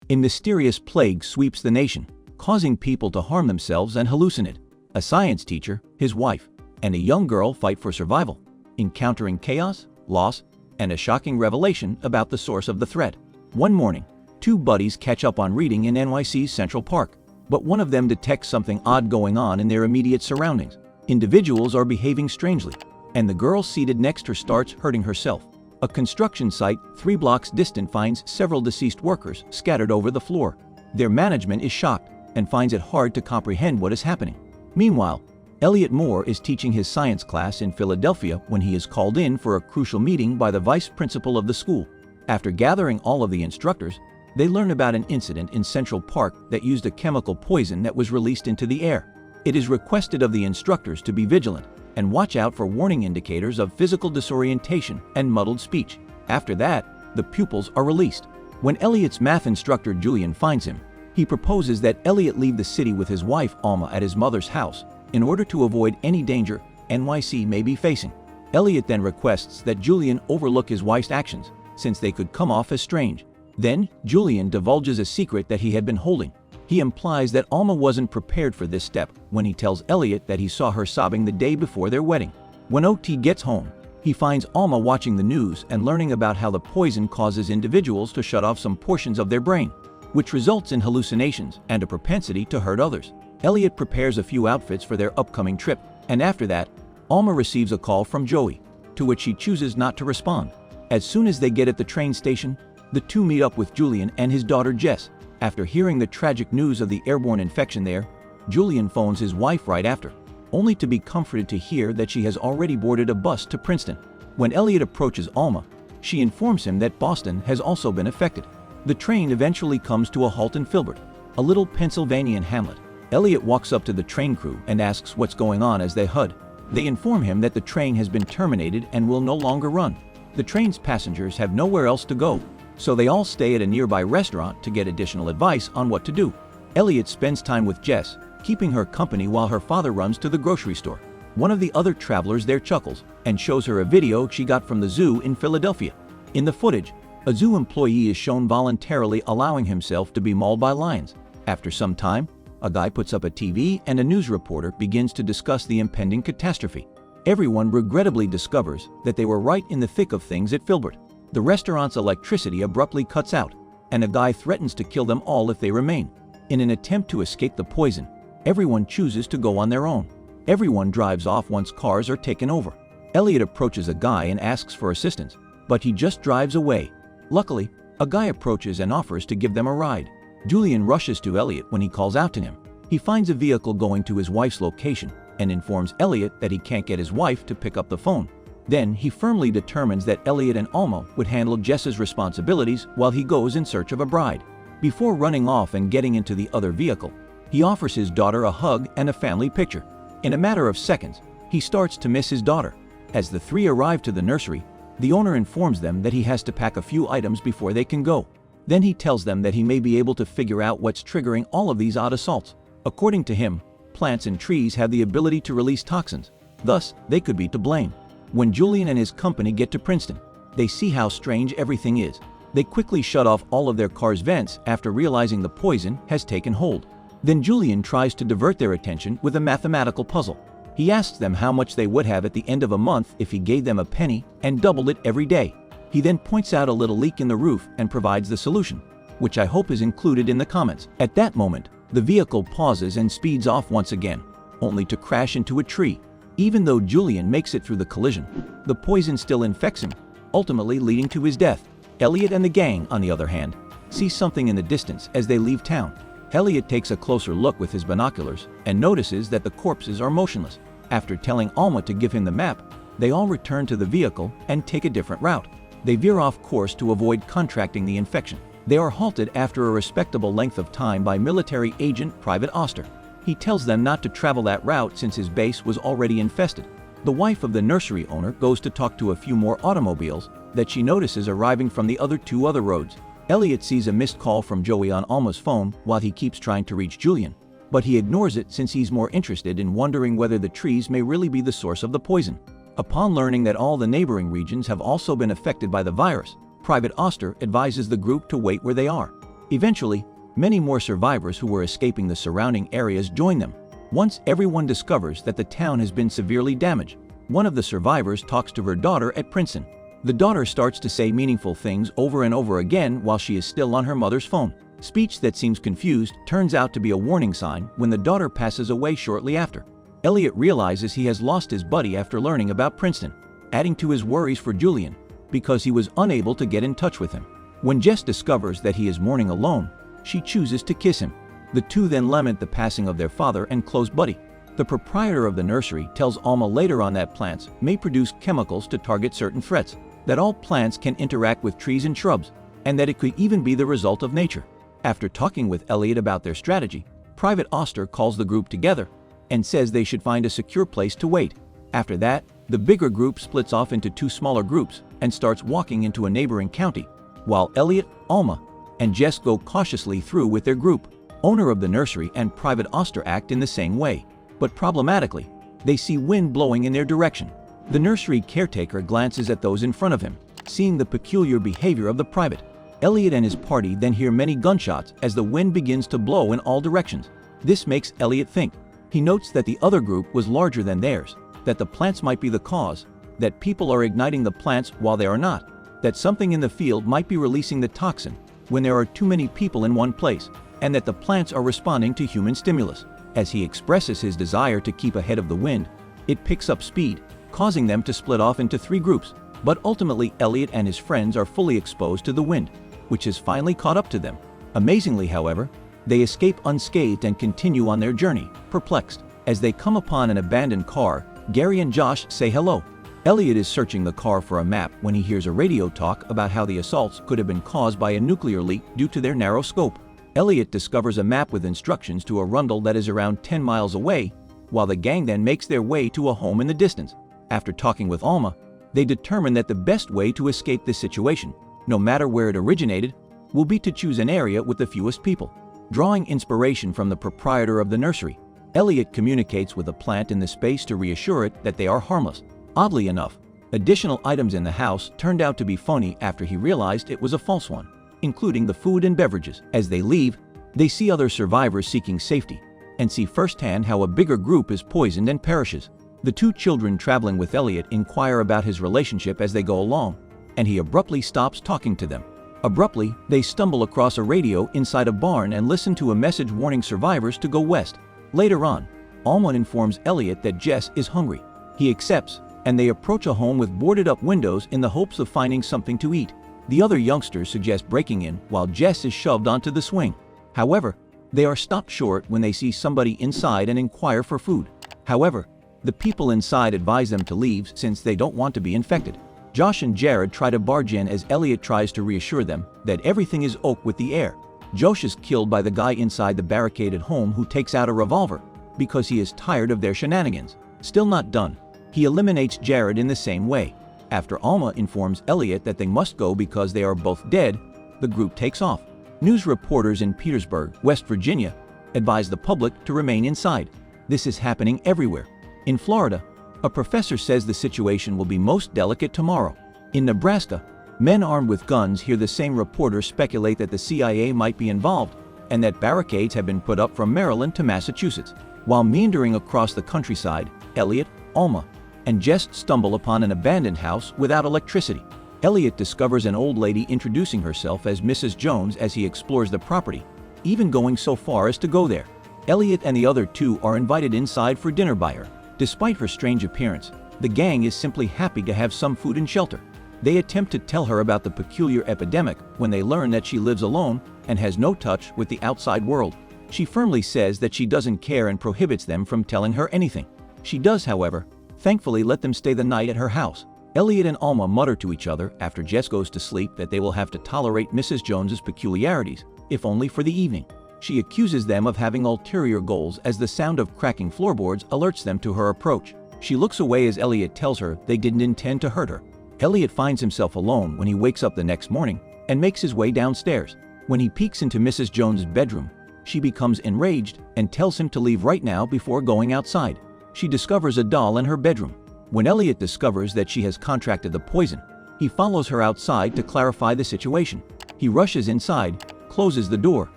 A mysterious plague sweeps the nation, causing people to harm themselves and hallucinate. A science teacher, his wife, and a young girl fight for survival, encountering chaos, loss, and a shocking revelation about the source of the threat. One morning, two buddies catch up on reading in NYC's Central Park, but one of them detects something odd going on in their immediate surroundings. Individuals are behaving strangely, and the girl seated next her starts hurting herself. A construction site 3 blocks distant finds several deceased workers scattered over the floor. Their management is shocked and finds it hard to comprehend what is happening. Meanwhile, Elliot Moore is teaching his science class in Philadelphia when he is called in for a crucial meeting by the vice principal of the school. After gathering all of the instructors, they learn about an incident in Central Park that used a chemical poison that was released into the air. It is requested of the instructors to be vigilant and watch out for warning indicators of physical disorientation and muddled speech. After that, the pupils are released. When Elliot's math instructor Julian finds him, he proposes that Elliot leave the city with his wife Alma at his mother's house in order to avoid any danger NYC may be facing. Elliot then requests that Julian overlook his wife's actions, since they could come off as strange. Then, Julian divulges a secret that he had been holding. He implies that Alma wasn't prepared for this step when he tells Elliot that he saw her sobbing the day before their wedding. When OT gets home, he finds Alma watching the news and learning about how the poison causes individuals to shut off some portions of their brain, which results in hallucinations and a propensity to hurt others. Elliot prepares a few outfits for their upcoming trip, and after that, Alma receives a call from Joey, to which she chooses not to respond. As soon as they get at the train station, the two meet up with Julian and his daughter Jess. After hearing the tragic news of the airborne infection there, Julian phones his wife right after, only to be comforted to hear that she has already boarded a bus to Princeton. When Elliot approaches Alma, she informs him that Boston has also been affected. The train eventually comes to a halt in Filbert, a little Pennsylvanian hamlet. Elliot walks up to the train crew and asks what's going on as they HUD. They inform him that the train has been terminated and will no longer run. The train's passengers have nowhere else to go, so they all stay at a nearby restaurant to get additional advice on what to do. Elliot spends time with Jess, keeping her company while her father runs to the grocery store. One of the other travelers there chuckles and shows her a video she got from the zoo in Philadelphia. In the footage, a zoo employee is shown voluntarily allowing himself to be mauled by lions. After some time, a guy puts up a TV and a news reporter begins to discuss the impending catastrophe. Everyone regrettably discovers that they were right in the thick of things at Filbert. The restaurant's electricity abruptly cuts out, and a guy threatens to kill them all if they remain. In an attempt to escape the poison, everyone chooses to go on their own. Everyone drives off once cars are taken over. Elliot approaches a guy and asks for assistance, but he just drives away. Luckily, a guy approaches and offers to give them a ride. Julian rushes to Elliot when he calls out to him. He finds a vehicle going to his wife's location and informs Elliot that he can't get his wife to pick up the phone. Then he firmly determines that Elliot and Alma would handle Jess's responsibilities while he goes in search of a bride. Before running off and getting into the other vehicle, he offers his daughter a hug and a family picture. In a matter of seconds, he starts to miss his daughter. As the three arrive to the nursery, the owner informs them that he has to pack a few items before they can go. Then he tells them that he may be able to figure out what's triggering all of these odd assaults. According to him, plants and trees have the ability to release toxins, thus they could be to blame. When Julian and his company get to Princeton, they see how strange everything is. They quickly shut off all of their car's vents after realizing the poison has taken hold. Then Julian tries to divert their attention with a mathematical puzzle. He asks them how much they would have at the end of a month if he gave them a penny and doubled it every day. He then points out a little leak in the roof and provides the solution, which I hope is included in the comments. At that moment, the vehicle pauses and speeds off once again, only to crash into a tree. Even though Julian makes it through the collision, the poison still infects him, ultimately leading to his death. Elliot and the gang, on the other hand, see something in the distance as they leave town. Elliot takes a closer look with his binoculars and notices that the corpses are motionless. After telling Alma to give him the map, they all return to the vehicle and take a different route. They veer off course to avoid contracting the infection. They are halted after a respectable length of time by military agent Private Oster. He tells them not to travel that route since his base was already infested. The wife of the nursery owner goes to talk to a few more automobiles that she notices arriving from the other two roads. Elliot sees a missed call from Joey on Alma's phone while he keeps trying to reach Julian, but he ignores it since he's more interested in wondering whether the trees may really be the source of the poison. Upon learning that all the neighboring regions have also been affected by the virus, Private Oster advises the group to wait where they are. Eventually, many more survivors who were escaping the surrounding areas join them. Once everyone discovers that the town has been severely damaged, one of the survivors talks to her daughter at Princeton. The daughter starts to say meaningful things over and over again while she is still on her mother's phone. Speech that seems confused turns out to be a warning sign when the daughter passes away shortly after. Elliot realizes he has lost his buddy after learning about Princeton, adding to his worries for Julian because he was unable to get in touch with him. When Jess discovers that he is mourning alone, she chooses to kiss him. The two then lament the passing of their father and close buddy. The proprietor of the nursery tells Alma later on that plants may produce chemicals to target certain threats, that all plants can interact with trees and shrubs, and that it could even be the result of nature. After talking with Elliot about their strategy, Private Oster calls the group together and says they should find a secure place to wait. After that, the bigger group splits off into two smaller groups and starts walking into a neighboring county, while Elliot, Alma, and Jess go cautiously through with their group. Owner of the nursery and Private Oster act in the same way, but problematically, they see wind blowing in their direction. The nursery caretaker glances at those in front of him, seeing the peculiar behavior of the private. Elliot and his party then hear many gunshots as the wind begins to blow in all directions. This makes Elliot think. He notes that the other group was larger than theirs, that the plants might be the cause, that people are igniting the plants while they are not, that something in the field might be releasing the toxin when there are too many people in one place, and that the plants are responding to human stimulus. As he expresses his desire to keep ahead of the wind, it picks up speed, causing them to split off into three groups. But ultimately, Elliot and his friends are fully exposed to the wind, which has finally caught up to them. Amazingly, however, they escape unscathed and continue on their journey, perplexed. As they come upon an abandoned car, Gary and Josh say hello. Elliot is searching the car for a map when he hears a radio talk about how the assaults could have been caused by a nuclear leak due to their narrow scope. Elliot discovers a map with instructions to a rundle that is around 10 miles away, while the gang then makes their way to a home in the distance. After talking with Alma, they determine that the best way to escape this situation, no matter where it originated, will be to choose an area with the fewest people. Drawing inspiration from the proprietor of the nursery, Elliot communicates with a plant in the space to reassure it that they are harmless. Oddly enough, additional items in the house turned out to be phony after he realized it was a false one, including the food and beverages. As they leave, they see other survivors seeking safety and see firsthand how a bigger group is poisoned and perishes. The two children traveling with Elliot inquire about his relationship as they go along, and he abruptly stops talking to them. Abruptly, they stumble across a radio inside a barn and listen to a message warning survivors to go west. Later on, Alma informs Elliot that Jess is hungry. He accepts, and they approach a home with boarded-up windows in the hopes of finding something to eat. The other youngsters suggest breaking in while Jess is shoved onto the swing. However, they are stopped short when they see somebody inside and inquire for food. However, the people inside advise them to leave since they don't want to be infected. Josh and Jared try to barge in as Elliot tries to reassure them that everything is ok with the air. Josh is killed by the guy inside the barricaded home who takes out a revolver because he is tired of their shenanigans. Still not done, he eliminates Jared in the same way. After Alma informs Elliot that they must go because they are both dead, the group takes off. News reporters in Petersburg, West Virginia, advise the public to remain inside. This is happening everywhere. In Florida, a professor says the situation will be most delicate tomorrow. In Nebraska, men armed with guns hear the same reporters speculate that the CIA might be involved and that barricades have been put up from Maryland to Massachusetts. While meandering across the countryside, Elliot, Alma, and Jess stumble upon an abandoned house without electricity. Elliot discovers an old lady introducing herself as Mrs. Jones as he explores the property, even going so far as to go there. Elliot and the other two are invited inside for dinner by her. Despite her strange appearance, the gang is simply happy to have some food and shelter. They attempt to tell her about the peculiar epidemic when they learn that she lives alone and has no touch with the outside world. She firmly says that she doesn't care and prohibits them from telling her anything. She does, however, thankfully let them stay the night at her house. Elliot and Alma mutter to each other after Jess goes to sleep that they will have to tolerate Mrs. Jones's peculiarities, if only for the evening. She accuses them of having ulterior goals as the sound of cracking floorboards alerts them to her approach. She looks away as Elliot tells her they didn't intend to hurt her. Elliot finds himself alone when he wakes up the next morning and makes his way downstairs. When he peeks into Mrs. Jones's bedroom, she becomes enraged and tells him to leave right now before going outside. She discovers a doll in her bedroom. When Elliot discovers that she has contracted the poison, he follows her outside to clarify the situation. He rushes inside, closes the door,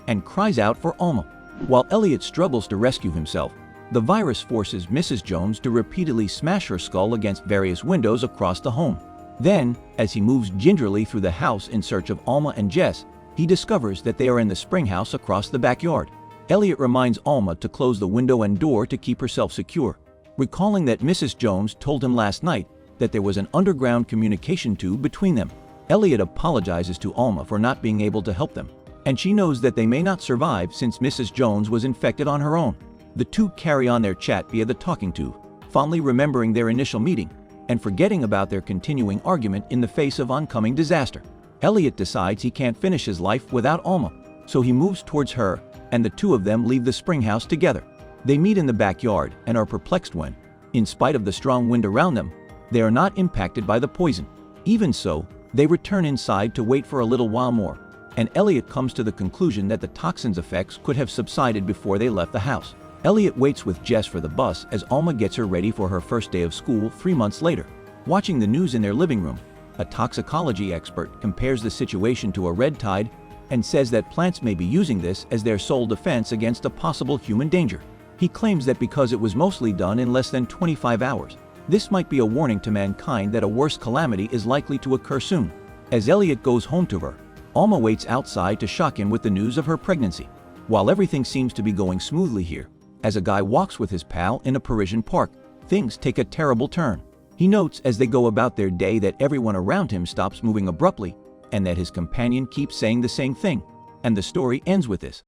and cries out for Alma. While Elliot struggles to rescue himself, the virus forces Mrs. Jones to repeatedly smash her skull against various windows across the home. Then, as he moves gingerly through the house in search of Alma and Jess, he discovers that they are in the spring house across the backyard. Elliot reminds Alma to close the window and door to keep herself secure, recalling that Mrs. Jones told him last night that there was an underground communication tube between them. Elliot apologizes to Alma for not being able to help them, and she knows that they may not survive since Mrs. Jones was infected on her own. The two carry on their chat via the talking tube, fondly remembering their initial meeting and forgetting about their continuing argument in the face of oncoming disaster. Elliot decides he can't finish his life without Alma, so he moves towards her, and the two of them leave the spring house together. They meet in the backyard and are perplexed when, in spite of the strong wind around them, they are not impacted by the poison. Even so, they return inside to wait for a little while more, and Elliot comes to the conclusion that the toxin's effects could have subsided before they left the house. Elliot waits with Jess for the bus as Alma gets her ready for her first day of school 3 months later. Watching the news in their living room, a toxicology expert compares the situation to a red tide and says that plants may be using this as their sole defense against a possible human danger. He claims that because it was mostly done in less than 25 hours, this might be a warning to mankind that a worse calamity is likely to occur soon. As Elliot goes home to her, Alma waits outside to shock him with the news of her pregnancy. While everything seems to be going smoothly here, as a guy walks with his pal in a Parisian park, things take a terrible turn. He notes as they go about their day that everyone around him stops moving abruptly and that his companion keeps saying the same thing, and the story ends with this.